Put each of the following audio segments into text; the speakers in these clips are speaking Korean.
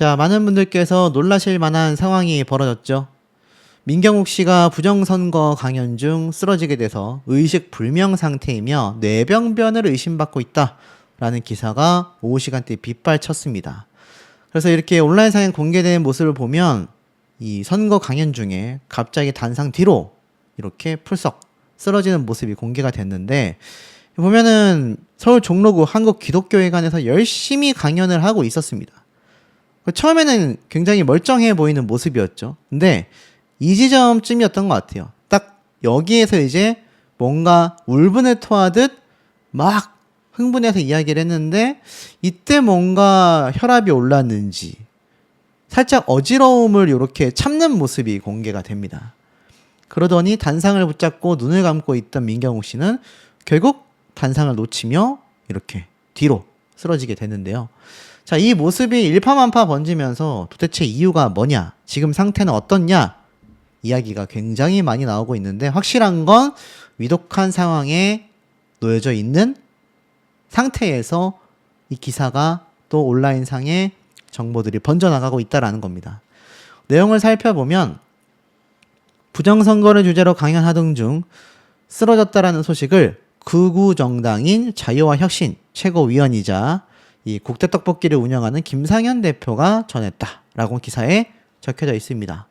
자, 많은 분들께서 놀라실 만한 상황이 벌어졌죠. 민경욱 씨가 부정선거 강연 중 쓰러지게 돼서 의식 불명 상태이며 뇌병변을 의심받고 있다라는 기사가 오후 시간대에 빗발쳤습니다. 그래서 이렇게 온라인상에 공개된 모습을 보면 이 선거 강연 중에 갑자기 단상 뒤로 이렇게 풀썩 쓰러지는 모습이 공개가 됐는데, 보면은 서울 종로구 한국기독교회관에서 열심히 강연을 하고 있었습니다. 처음에는 굉장히 멀쩡해 보이는 모습이었죠. 근데 이 지점쯤이었던 것 같아요. 딱 여기에서 이제 뭔가 울분을 토하듯 막 흥분해서 이야기를 했는데, 이때 뭔가 혈압이 올랐는지 살짝 어지러움을 이렇게 참는 모습이 공개가 됩니다. 그러더니 단상을 붙잡고 눈을 감고 있던 민경욱 씨는 결국 단상을 놓치며 이렇게 뒤로 쓰러지게 되는데요. 자, 이 모습이 일파만파 번지면서 도대체 이유가 뭐냐, 지금 상태는 어떻냐, 이야기가 굉장히 많이 나오고 있는데, 확실한 건 위독한 상황에 놓여져 있는 상태에서 이 기사가 또 온라인상에 정보들이 번져나가고 있다는 겁니다. 내용을 살펴보면 부정선거를 주제로 강연하던 중 쓰러졌다라는 소식을 극우 정당인 자유와 혁신 최고위원이자 이 국대떡볶이를 운영하는 김상현 대표가 전했다라고 기사에 적혀져 있습니다.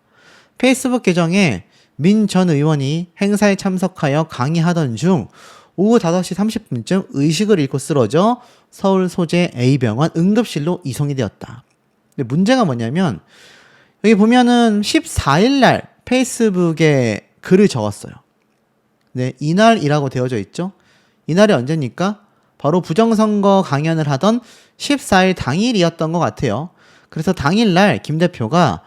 페이스북 계정에 민 전 의원이 행사에 참석하여 강의하던 중 오후 5시 30분쯤 의식을 잃고 쓰러져 서울 소재 A병원 응급실로 이송이 되었다. 근데 문제가 뭐냐면, 여기 보면은 14일 날 페이스북에 글을 적었어요. 네, 이날이라고 되어져 있죠. 이날이 언제입니까? 바로 부정선거 강연을 하던 14일 당일이었던 것 같아요. 그래서 당일날 김 대표가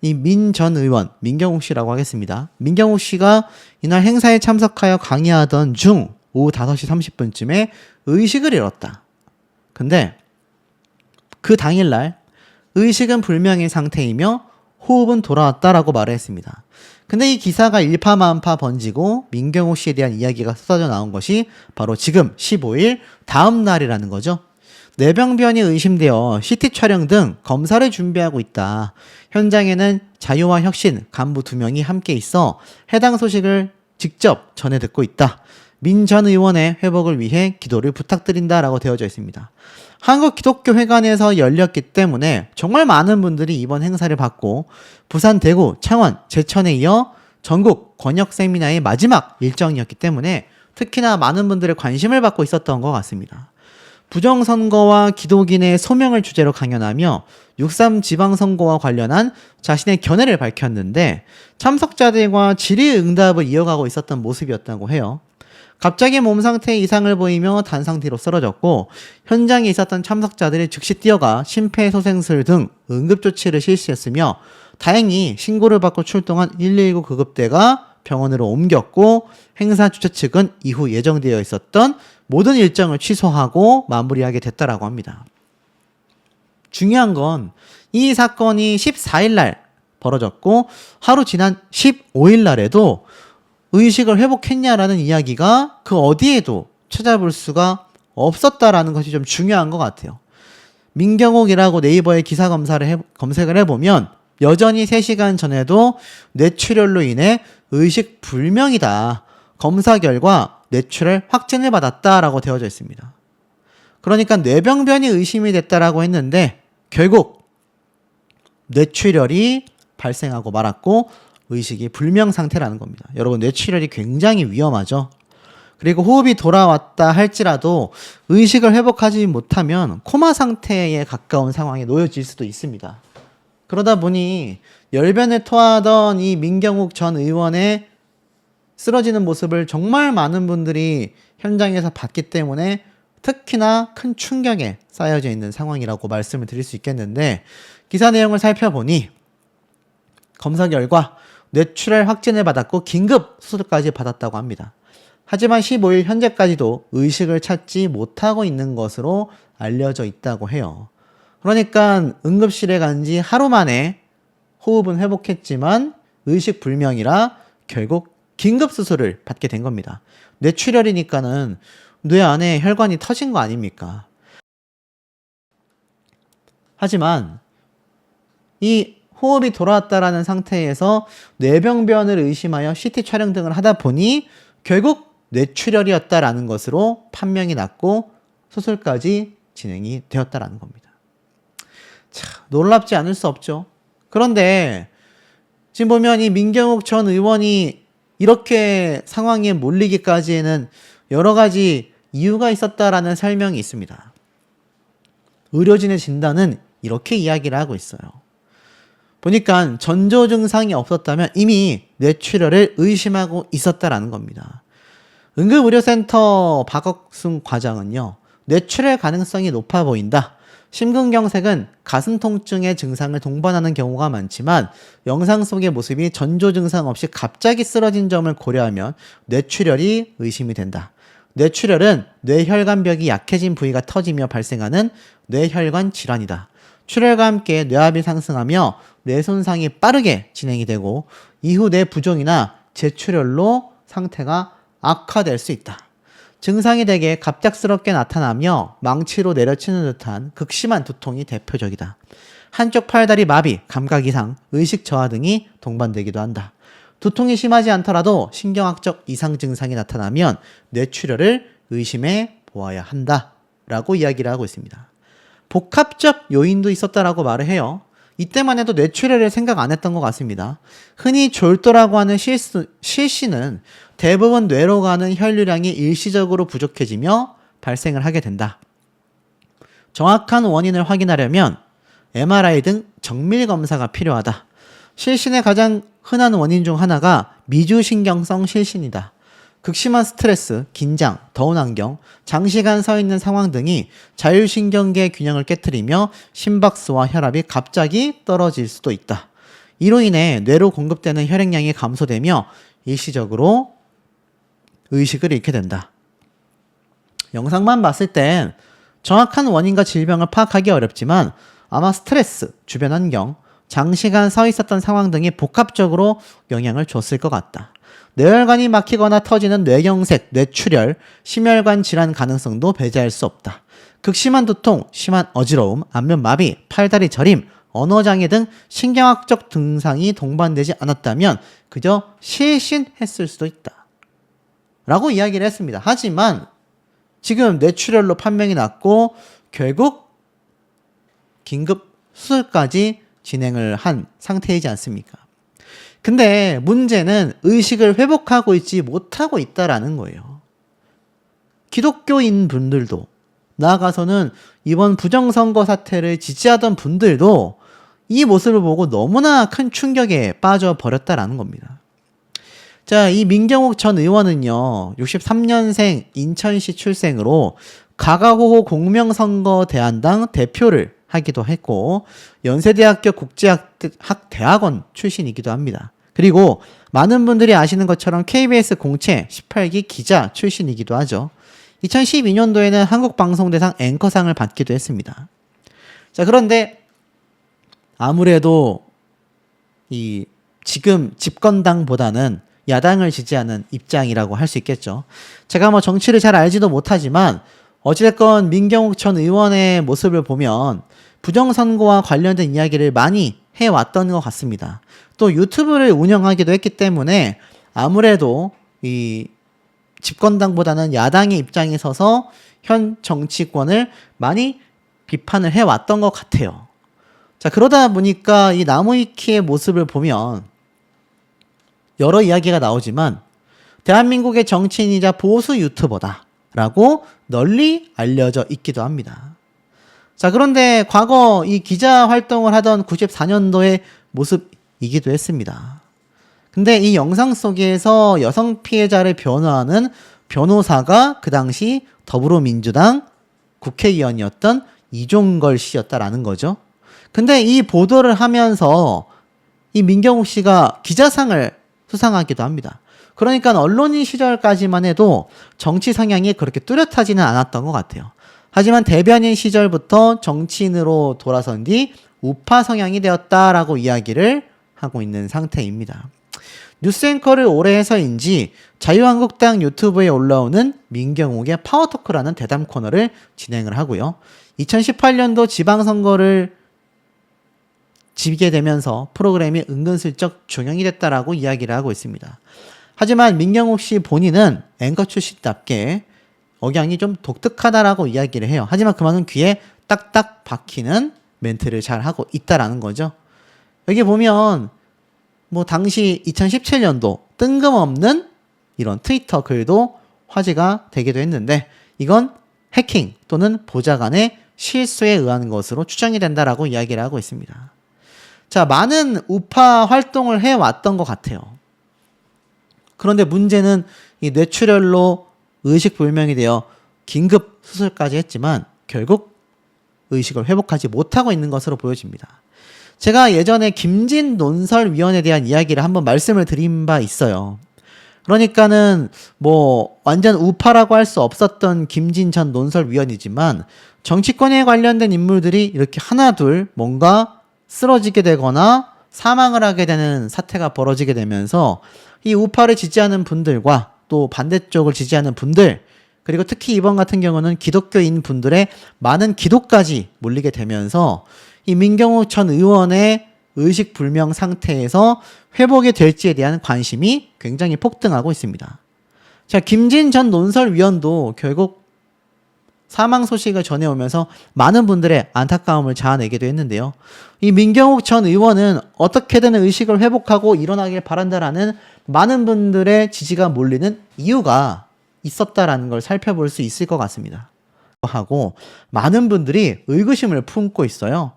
이 민 전 의원, 민경욱 씨라고 하겠습니다. 민경욱 씨가 이날 행사에 참석하여 강의하던 중 오후 5시 30분쯤에 의식을 잃었다. 근데 그 당일날 의식은 불명의 상태이며 호흡은 돌아왔다라고 말을 했습니다. 근데 이 기사가 일파만파 번지고 민경욱 씨에 대한 이야기가 쏟아져 나온 것이 바로 지금 15일 다음 날이라는 거죠. 뇌병변이 의심되어 CT 촬영 등 검사를 준비하고 있다. 현장에는 자유와 혁신 간부 2명이 함께 있어 해당 소식을 직접 전해 듣고 있다. 민 전 의원의 회복을 위해 기도를 부탁드린다라고 되어져 있습니다. 한국기독교회관에서 열렸기 때문에 정말 많은 분들이 이번 행사를 받고, 부산, 대구, 창원, 제천에 이어 전국 권역 세미나의 마지막 일정이었기 때문에 특히나 많은 분들의 관심을 받고 있었던 것 같습니다. 부정선거와 기독인의 소명을 주제로 강연하며 6.3 지방선거와 관련한 자신의 견해를 밝혔는데, 참석자들과 질의응답을 이어가고 있었던 모습이었다고 해요. 갑자기 몸 상태에 이상을 보이며 단상 뒤로 쓰러졌고, 현장에 있었던 참석자들이 즉시 뛰어가 심폐소생술 등 응급조치를 실시했으며, 다행히 신고를 받고 출동한 119 구급대가 병원으로 옮겼고, 행사 주최 측은 이후 예정되어 있었던 모든 일정을 취소하고 마무리하게 됐다라고 합니다. 중요한 건 이 사건이 14일 날 벌어졌고, 하루 지난 15일 날에도 의식을 회복했냐라는 이야기가 그 어디에도 찾아볼 수가 없었다라는 것이 좀 중요한 것 같아요. 민경욱이라고 네이버에 기사 검색을 해보면 여전히 3시간 전에도 뇌출혈로 인해 의식 불명이다. 검사 결과 뇌출혈 확진을 받았다라고 되어져 있습니다. 그러니까 뇌병변이 의심이 됐다라고 했는데 결국 뇌출혈이 발생하고 말았고 의식이 불명 상태라는 겁니다. 여러분, 뇌출혈이 굉장히 위험하죠. 그리고 호흡이 돌아왔다 할지라도 의식을 회복하지 못하면 코마 상태에 가까운 상황에 놓여질 수도 있습니다. 그러다 보니 열변을 토하던 이 민경욱 전 의원의 쓰러지는 모습을 정말 많은 분들이 현장에서 봤기 때문에 특히나 큰 충격에 쌓여져 있는 상황이라고 말씀을 드릴 수 있겠는데, 기사 내용을 살펴보니 검사 결과 뇌출혈 확진을 받았고 긴급 수술까지 받았다고 합니다. 하지만 15일 현재까지도 의식을 찾지 못하고 있는 것으로 알려져 있다고 해요. 그러니까 응급실에 간 지 하루 만에 호흡은 회복했지만 의식 불명이라 결국 긴급 수술을 받게 된 겁니다. 뇌출혈이니까는 뇌 안에 혈관이 터진 거 아닙니까? 하지만 이 호흡이 돌아왔다라는 상태에서 뇌병변을 의심하여 CT 촬영 등을 하다 보니 결국 뇌출혈이었다라는 것으로 판명이 났고 수술까지 진행이 되었다라는 겁니다. 참 놀랍지 않을 수 없죠. 그런데 지금 보면 이 민경욱 전 의원이 이렇게 상황에 몰리기까지에는 여러 가지 이유가 있었다라는 설명이 있습니다. 의료진의 진단은 이렇게 이야기를 하고 있어요. 보니까 전조 증상이 없었다면 이미 뇌출혈을 의심하고 있었다라는 겁니다. 응급의료센터 박억순 과장은요, 뇌출혈 가능성이 높아 보인다. 심근경색은 가슴 통증의 증상을 동반하는 경우가 많지만 영상 속의 모습이 전조 증상 없이 갑자기 쓰러진 점을 고려하면 뇌출혈이 의심이 된다. 뇌출혈은 뇌혈관벽이 약해진 부위가 터지며 발생하는 뇌혈관 질환이다. 출혈과 함께 뇌압이 상승하며 뇌 손상이 빠르게 진행이 되고 이후 뇌 부종이나 재출혈로 상태가 악화될 수 있다. 증상이 대개 갑작스럽게 나타나며 망치로 내려치는 듯한 극심한 두통이 대표적이다. 한쪽 팔다리 마비, 감각 이상, 의식 저하 등이 동반되기도 한다. 두통이 심하지 않더라도 신경학적 이상 증상이 나타나면 뇌출혈을 의심해 보아야 한다. 라고 이야기를 하고 있습니다. 복합적 요인도 있었다라고 말을 해요. 이때만 해도 뇌출혈을 생각 안 했던 것 같습니다. 흔히 졸도라고 하는 실시는 대부분 뇌로 가는 혈류량이 일시적으로 부족해지며 발생을 하게 된다. 정확한 원인을 확인하려면 MRI 등 정밀 검사가 필요하다. 실신의 가장 흔한 원인 중 하나가 미주신경성 실신이다. 극심한 스트레스, 긴장, 더운 환경, 장시간 서 있는 상황 등이 자율신경계 균형을 깨트리며 심박수와 혈압이 갑자기 떨어질 수도 있다. 이로 인해 뇌로 공급되는 혈액량이 감소되며 일시적으로 의식을 잃게 된다. 영상만 봤을 땐 정확한 원인과 질병을 파악하기 어렵지만 아마 스트레스, 주변 환경, 장시간 서 있었던 상황 등이 복합적으로 영향을 줬을 것 같다. 뇌혈관이 막히거나 터지는 뇌경색, 뇌출혈, 심혈관 질환 가능성도 배제할 수 없다. 극심한 두통, 심한 어지러움, 안면 마비, 팔다리 저림, 언어장애 등 신경학적 증상이 동반되지 않았다면 그저 실신했을 수도 있다. 라고 이야기를 했습니다. 하지만 지금 뇌출혈로 판명이 났고 결국 긴급 수술까지 진행을 한 상태이지 않습니까? 근데 문제는 의식을 회복하고 있지 못하고 있다라는 거예요. 기독교인 분들도 나아가서는 이번 부정선거 사태를 지지하던 분들도 이 모습을 보고 너무나 큰 충격에 빠져버렸다라는 겁니다. 자, 이 민경욱 전 의원은요, 63년생 인천시 출생으로 가가호호 공명선거대안당 대표를 하기도 했고 연세대학교 국제학대학원 출신이기도 합니다. 그리고 많은 분들이 아시는 것처럼 KBS 공채 18기 기자 출신이기도 하죠. 2012년도에는 한국방송대상 앵커상을 받기도 했습니다. 자, 그런데 아무래도 이 지금 집권당보다는 야당을 지지하는 입장이라고 할 수 있겠죠. 제가 뭐 정치를 잘 알지도 못하지만 어찌됐건 민경욱 전 의원의 모습을 보면 부정선거와 관련된 이야기를 많이 해왔던 것 같습니다. 또 유튜브를 운영하기도 했기 때문에 아무래도 이 집권당보다는 야당의 입장에 서서 현 정치권을 많이 비판을 해왔던 것 같아요. 자, 그러다 보니까 이 나무위키의 모습을 보면 여러 이야기가 나오지만 대한민국의 정치인이자 보수 유튜버다 라고 널리 알려져 있기도 합니다. 자, 그런데 과거 이 기자 활동을 하던 94년도의 모습이기도 했습니다. 근데 이 영상 속에서 여성 피해자를 변호하는 변호사가 그 당시 더불어민주당 국회의원이었던 이종걸 씨였다라는 거죠. 근데 이 보도를 하면서 이 민경욱 씨가 기자상을 수상하기도 합니다. 그러니까 언론인 시절까지만 해도 정치 성향이 그렇게 뚜렷하지는 않았던 것 같아요. 하지만 대변인 시절부터 정치인으로 돌아선 뒤 우파 성향이 되었다라고 이야기를 하고 있는 상태입니다. 뉴스 앵커를 오래 해서인지 자유한국당 유튜브에 올라오는 민경욱의 파워토크라는 대담 코너를 진행을 하고요. 2018년도 지방선거를 지게 되면서 프로그램이 은근슬쩍 종영이 됐다라고 이야기를 하고 있습니다. 하지만 민경욱 씨 본인은 앵커 출신답게 억양이 좀 독특하다라고 이야기를 해요. 하지만 그만큼 귀에 딱딱 박히는 멘트를 잘 하고 있다라는 거죠. 여기 보면 뭐 당시 2017년도 뜬금없는 이런 트위터 글도 화제가 되기도 했는데 이건 해킹 또는 보좌관의 실수에 의한 것으로 추정이 된다라고 이야기를 하고 있습니다. 자, 많은 우파 활동을 해왔던 것 같아요. 그런데 문제는 이 뇌출혈로 의식불명이 되어 긴급 수술까지 했지만 결국 의식을 회복하지 못하고 있는 것으로 보여집니다. 제가 예전에 김진 논설위원에 대한 이야기를 한번 말씀을 드린 바 있어요. 그러니까는 뭐 완전 우파라고 할 수 없었던 김진 전 논설위원이지만 정치권에 관련된 인물들이 이렇게 하나둘 뭔가 쓰러지게 되거나 사망을 하게 되는 사태가 벌어지게 되면서 이 우파를 지지하는 분들과 또 반대쪽을 지지하는 분들, 그리고 특히 이번 같은 경우는 기독교인 분들의 많은 기도까지 몰리게 되면서 이 민경욱 전 의원의 의식불명 상태에서 회복이 될지에 대한 관심이 굉장히 폭등하고 있습니다. 자, 김진 전 논설위원도 결국 사망 소식을 전해오면서 많은 분들의 안타까움을 자아내기도 했는데요. 이 민경욱 전 의원은 어떻게든 의식을 회복하고 일어나길 바란다라는 많은 분들의 지지가 몰리는 이유가 있었다라는 걸 살펴볼 수 있을 것 같습니다. 하고 많은 분들이 의구심을 품고 있어요.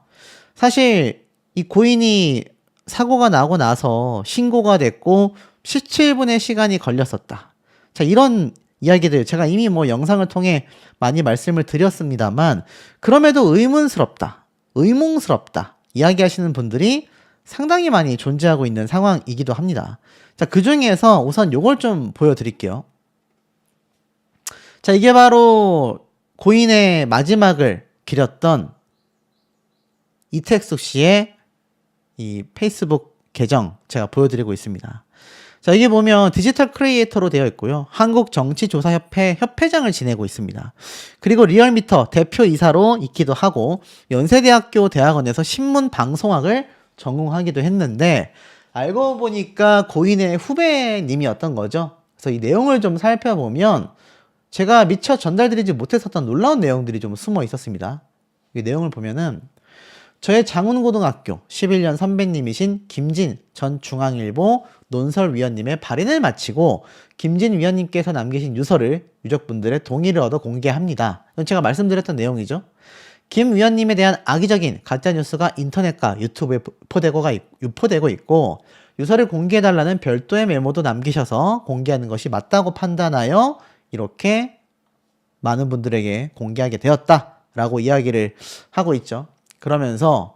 사실 이 고인이 사고가 나고 나서 신고가 됐고 17분의 시간이 걸렸었다. 자, 이런 이야기들 제가 이미 뭐 영상을 통해 많이 말씀을 드렸습니다만 그럼에도 의문스럽다, 의문스럽다 이야기하시는 분들이 상당히 많이 존재하고 있는 상황이기도 합니다. 자, 그 중에서 우선 요걸 좀 보여드릴게요. 자, 이게 바로 고인의 마지막을 기렸던 이택숙 씨의 이 페이스북 계정 제가 보여드리고 있습니다. 자, 여기 보면 디지털 크리에이터로 되어 있고요. 한국정치조사협회 협회장을 지내고 있습니다. 그리고 리얼미터 대표이사로 있기도 하고 연세대학교 대학원에서 신문방송학을 전공하기도 했는데 알고 보니까 고인의 후배님이었던 거죠. 그래서 이 내용을 좀 살펴보면 제가 미처 전달드리지 못했었던 놀라운 내용들이 좀 숨어 있었습니다. 이 내용을 보면은 저의 장운고등학교 11년 선배님이신 김진 전 중앙일보 논설위원님의 발인을 마치고 김진 위원님께서 남기신 유서를 유족분들의 동의를 얻어 공개합니다. 이건 제가 말씀드렸던 내용이죠. 김 위원님에 대한 악의적인 가짜뉴스가 인터넷과 유튜브에 유포되고 있고 유서를 공개해달라는 별도의 메모도 남기셔서 공개하는 것이 맞다고 판단하여 이렇게 많은 분들에게 공개하게 되었다라고 이야기를 하고 있죠. 그러면서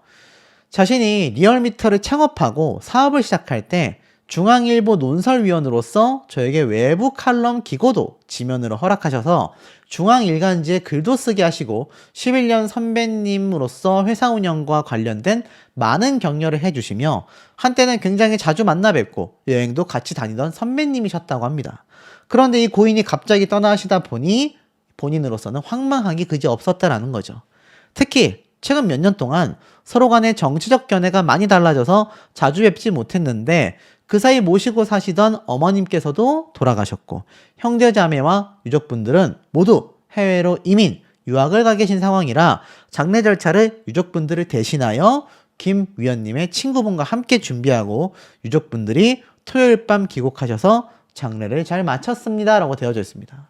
자신이 리얼미터를 창업하고 사업을 시작할 때 중앙일보 논설위원으로서 저에게 외부 칼럼 기고도 지면으로 허락하셔서 중앙일간지에 글도 쓰게 하시고 11년 선배님으로서 회사 운영과 관련된 많은 격려를 해주시며 한때는 굉장히 자주 만나 뵙고 여행도 같이 다니던 선배님이셨다고 합니다. 그런데 이 고인이 갑자기 떠나시다 보니 본인으로서는 황망하기 그지 없었다라는 거죠. 특히 최근 몇 년 동안 서로 간의 정치적 견해가 많이 달라져서 자주 뵙지 못했는데 그 사이 모시고 사시던 어머님께서도 돌아가셨고 형제자매와 유족분들은 모두 해외로 이민, 유학을 가 계신 상황이라 장례 절차를 유족분들을 대신하여 김 위원님의 친구분과 함께 준비하고 유족분들이 토요일 밤 귀국하셔서 장례를 잘 마쳤습니다 라고 되어져 있습니다.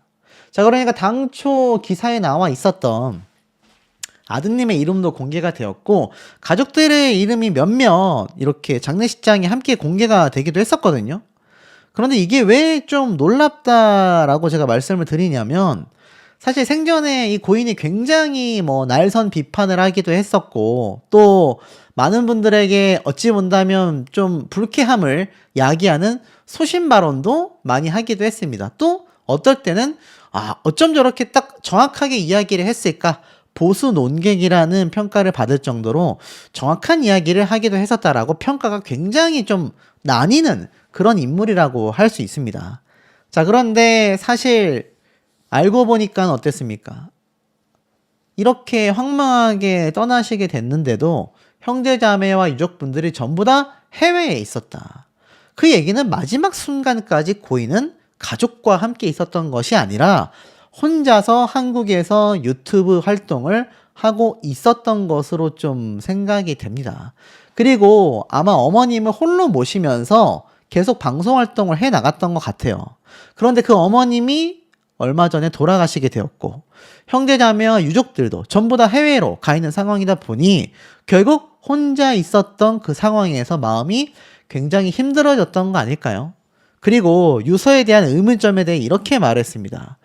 자, 그러니까 당초 기사에 나와 있었던 아드님의 이름도 공개가 되었고 가족들의 이름이 몇몇 이렇게 장례식장에 함께 공개가 되기도 했었거든요. 그런데 이게 왜 좀 놀랍다라고 제가 말씀을 드리냐면 사실 생전에 이 고인이 굉장히 뭐 날선 비판을 하기도 했었고 또 많은 분들에게 어찌 본다면 좀 불쾌함을 야기하는 소신 발언도 많이 하기도 했습니다. 또 어떨 때는 어쩜 저렇게 딱 정확하게 이야기를 했을까? 보수 논객이라는 평가를 받을 정도로 정확한 이야기를 하기도 했었다라고 평가가 굉장히 좀 나뉘는 그런 인물이라고 할 수 있습니다. 자, 그런데 사실 알고 보니까 어땠습니까? 이렇게 황망하게 떠나시게 됐는데도 형제자매와 유족분들이 전부 다 해외에 있었다. 그 얘기는 마지막 순간까지 고인은 가족과 함께 있었던 것이 아니라 혼자서 한국에서 유튜브 활동을 하고 있었던 것으로 좀 생각이 됩니다. 그리고 아마 어머님을 홀로 모시면서 계속 방송 활동을 해 나갔던 것 같아요. 그런데 그 어머님이 얼마 전에 돌아가시게 되었고, 형제자매와 유족들도 전부 다 해외로 가 있는 상황이다 보니 결국 혼자 있었던 그 상황에서 마음이 굉장히 힘들어졌던 거 아닐까요? 그리고 유서에 대한 의문점에 대해 이렇게 말했습니다.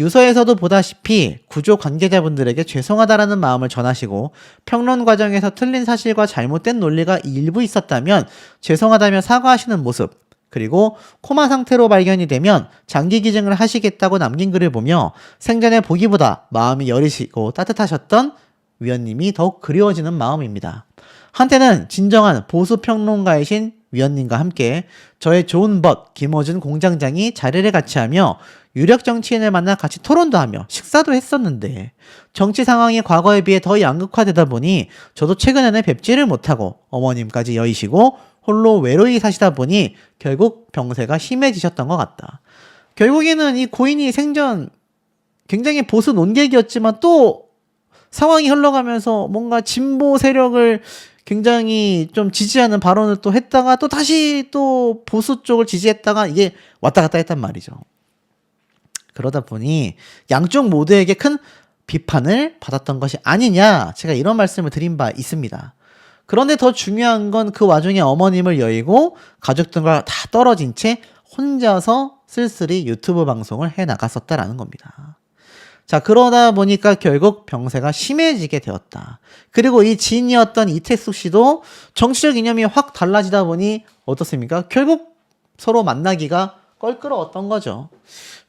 유서에서도 보다시피 구조 관계자분들에게 죄송하다라는 마음을 전하시고 평론 과정에서 틀린 사실과 잘못된 논리가 일부 있었다면 죄송하다며 사과하시는 모습, 그리고 코마 상태로 발견이 되면 장기 기증을 하시겠다고 남긴 글을 보며 생전에 보기보다 마음이 여리시고 따뜻하셨던 위원님이 더욱 그리워지는 마음입니다. 한때는 진정한 보수평론가이신 위원님과 함께 저의 좋은 벗 김어준 공장장이 자리를 같이 하며 유력 정치인을 만나 같이 토론도 하며 식사도 했었는데 정치 상황이 과거에 비해 더 양극화되다 보니 저도 최근에는 뵙지를 못하고 어머님까지 여의시고 홀로 외로이 사시다 보니 결국 병세가 심해지셨던 것 같다. 결국에는 이 고인이 생전 굉장히 보수 논객이었지만 또 상황이 흘러가면서 뭔가 진보 세력을 굉장히 좀 지지하는 발언을 또 했다가 또 다시 또 보수 쪽을 지지했다가 이게 왔다 갔다 했단 말이죠. 그러다 보니 양쪽 모두에게 큰 비판을 받았던 것이 아니냐, 제가 이런 말씀을 드린 바 있습니다. 그런데 더 중요한 건 그 와중에 어머님을 여의고 가족들과 다 떨어진 채 혼자서 쓸쓸히 유튜브 방송을 해 나갔었다라는 겁니다. 자, 그러다 보니까 결국 병세가 심해지게 되었다. 그리고 이 지인이었던 이택숙 씨도 정치적 이념이 확 달라지다 보니 어떻습니까? 결국 서로 만나기가 껄끄러웠던 거죠.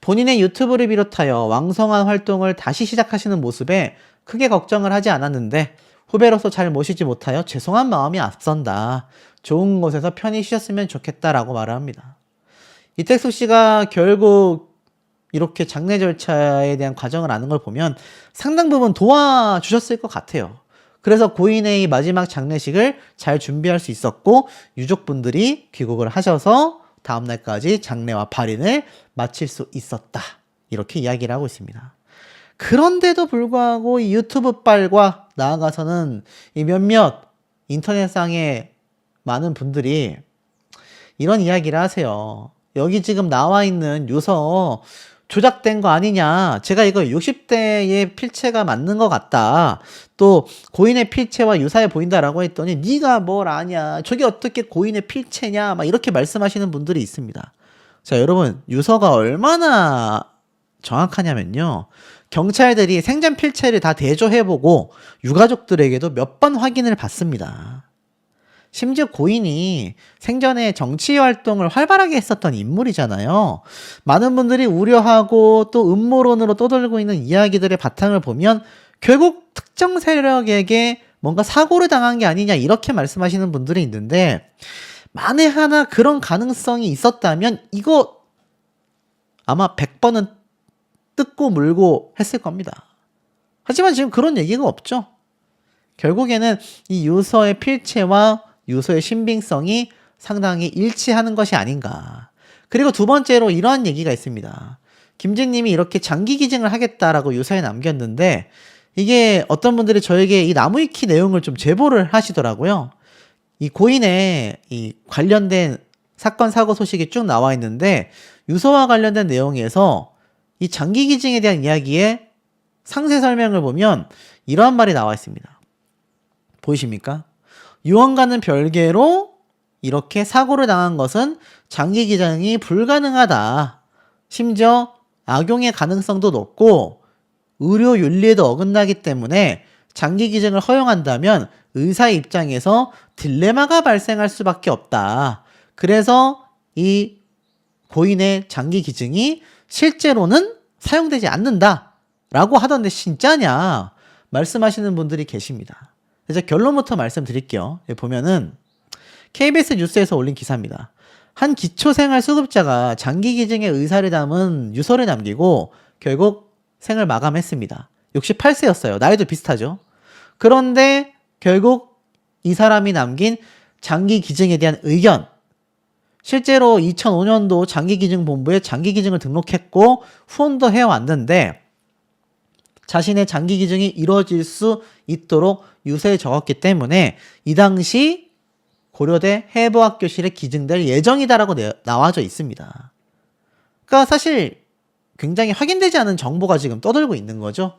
본인의 유튜브를 비롯하여 왕성한 활동을 다시 시작하시는 모습에 크게 걱정을 하지 않았는데 후배로서 잘 모시지 못하여 죄송한 마음이 앞선다. 좋은 곳에서 편히 쉬었으면 좋겠다라고 말을 합니다. 이택숙 씨가 결국 이렇게 장례 절차에 대한 과정을 아는 걸 보면 상당 부분 도와주셨을 것 같아요. 그래서 고인의 마지막 장례식을 잘 준비할 수 있었고 유족분들이 귀국을 하셔서 다음날까지 장례와 발인을 마칠 수 있었다. 이렇게 이야기를 하고 있습니다. 그런데도 불구하고 이 유튜브 빨과 나아가서는 이 몇몇 인터넷상의 많은 분들이 이런 이야기를 하세요. 여기 지금 나와 있는 유서 조작된 거 아니냐. 제가 이거 60대의 필체가 맞는 것 같다. 또 고인의 필체와 유사해 보인다라고 했더니 네가 뭘 아냐. 저게 어떻게 고인의 필체냐. 막 이렇게 말씀하시는 분들이 있습니다. 자, 여러분, 유서가 얼마나 정확하냐면요. 경찰들이 생전 필체를 다 대조해보고 유가족들에게도 몇 번 확인을 받습니다. 심지어 고인이 생전에 정치 활동을 활발하게 했었던 인물이잖아요. 많은 분들이 우려하고 또 음모론으로 떠돌고 있는 이야기들의 바탕을 보면 결국 특정 세력에게 뭔가 사고를 당한 게 아니냐 이렇게 말씀하시는 분들이 있는데, 만에 하나 그런 가능성이 있었다면 이거 아마 100번은 뜯고 물고 했을 겁니다. 하지만 지금 그런 얘기가 없죠. 결국에는 이 유서의 필체와 유서의 신빙성이 상당히 일치하는 것이 아닌가. 그리고 두 번째로 이러한 얘기가 있습니다. 김진님이 이렇게 장기 기증을 하겠다라고 유서에 남겼는데 이게 어떤 분들이 저에게 이 나무위키 내용을 좀 제보를 하시더라고요. 이 고인의 이 관련된 사건 사고 소식이 쭉 나와 있는데 유서와 관련된 내용에서 이 장기 기증에 대한 이야기의 상세 설명을 보면 이러한 말이 나와 있습니다. 보이십니까? 유언과는 별개로 이렇게 사고를 당한 것은 장기 기증이 불가능하다. 심지어 악용의 가능성도 높고 의료 윤리에도 어긋나기 때문에 장기 기증을 허용한다면 의사의 입장에서 딜레마가 발생할 수밖에 없다. 그래서 이 고인의 장기 기증이 실제로는 사용되지 않는다 라고 하던데 진짜냐 말씀하시는 분들이 계십니다. 이제 결론부터 말씀드릴게요. 여기 보면은 KBS 뉴스에서 올린 기사입니다. 한 기초생활 수급자가 장기 기증의 의사를 담은 유서를 남기고 결국 생을 마감했습니다. 68세였어요. 나이도 비슷하죠. 그런데 결국 이 사람이 남긴 장기 기증에 대한 의견. 실제로 2005년도 장기기증본부에 장기기증을 등록했고 후원도 해왔는데 자신의 장기기증이 이루어질 수 있도록 유서에 적었기 때문에 이 당시 고려대 해부학교실에 기증될 예정이다라고 나와져 있습니다. 그러니까 사실 굉장히 확인되지 않은 정보가 지금 떠돌고 있는 거죠.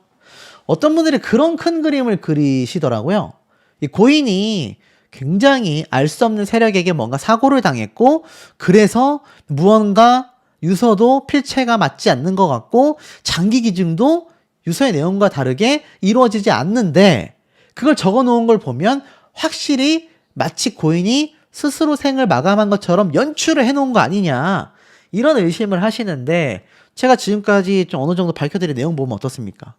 어떤 분들이 그런 큰 그림을 그리시더라고요. 이 고인이 굉장히 알 수 없는 세력에게 뭔가 사고를 당했고 그래서 무언가 유서도 필체가 맞지 않는 것 같고 장기 기증도 유서의 내용과 다르게 이루어지지 않는데 그걸 적어 놓은 걸 보면 확실히 마치 고인이 스스로 생을 마감한 것처럼 연출을 해 놓은 거 아니냐 이런 의심을 하시는데 제가 지금까지 좀 어느 정도 밝혀드린 내용 보면 어떻습니까?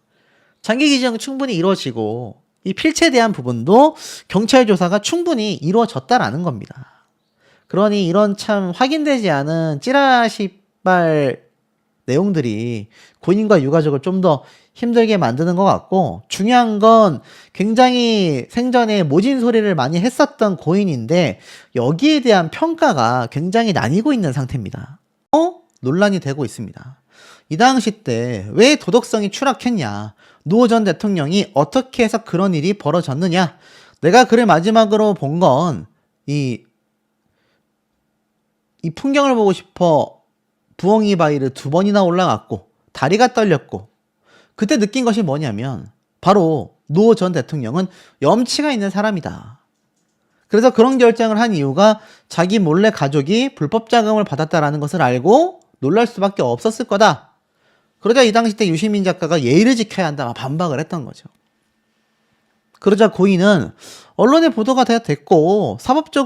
장기 기증 충분히 이루어지고 이 필체에 대한 부분도 경찰 조사가 충분히 이루어졌다라는 겁니다. 그러니 이런 참 확인되지 않은 찌라시발 내용들이 고인과 유가족을 좀 더 힘들게 만드는 것 같고 중요한 건 굉장히 생전에 모진 소리를 많이 했었던 고인인데 여기에 대한 평가가 굉장히 나뉘고 있는 상태입니다. 논란이 되고 있습니다. 이 당시 때 왜 도덕성이 추락했냐? 노 전 대통령이 어떻게 해서 그런 일이 벌어졌느냐? 내가 그를 마지막으로 본 건 이 풍경을 보고 싶어 부엉이 바위를 2번이나 올라갔고 다리가 떨렸고 그때 느낀 것이 뭐냐면 바로 노 전 대통령은 염치가 있는 사람이다. 그래서 그런 결정을 한 이유가 자기 몰래 가족이 불법 자금을 받았다라는 것을 알고 놀랄 수밖에 없었을 거다. 그러자 이 당시 때 유시민 작가가 예의를 지켜야 한다 막 반박을 했던 거죠. 그러자 고인은 언론에 보도가 됐고 사법적으로